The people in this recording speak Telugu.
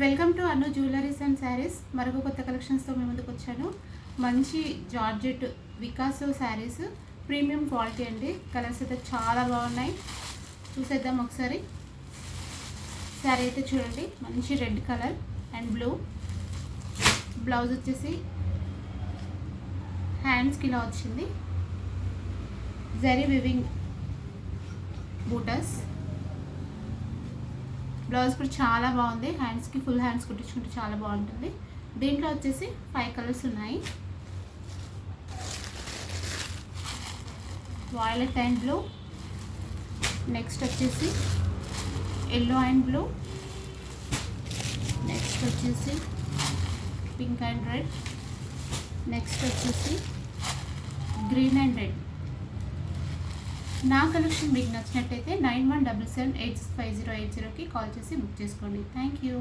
Welcome to Anu jewelleries and saris. మరొక కొత్త కలెక్షన్స్తో మీ ముందుకు వచ్చాను. మంచి జార్జెట్ వికాసో శారీస్, ప్రీమియం క్వాలిటీ అండి. కలర్స్ అయితే చాలా బాగున్నాయి, చూసేద్దాం ఒకసారి. శారీ అయితే చూడండి, మంచి red colour and blue. Blouse వచ్చేసి హ్యాండ్స్కి ఇలా వచ్చింది, జరీ వివింగ్ బూటస్. బ్లౌజ్ కూడా చాలా బాగుంది, హ్యాండ్స్కి ఫుల్ హ్యాండ్స్ కుట్టించుకుంటే చాలా బాగుంటుంది. దీంట్లో వచ్చేసి 5 కలర్స్ ఉన్నాయి, వాయిలెట్ అండ్ బ్లూ, నెక్స్ట్ వచ్చేసి ఎల్లో అండ్ బ్లూ, నెక్స్ట్ వచ్చేసి పింక్ అండ్ రెడ్, నెక్స్ట్ వచ్చేసి గ్రీన్ అండ్ రెడ్. నా కలెక్షన్ మీకు నచ్చినట్టయితే 9177865080కి కాల్ చేసి బుక్ చేసుకోండి. Thank you.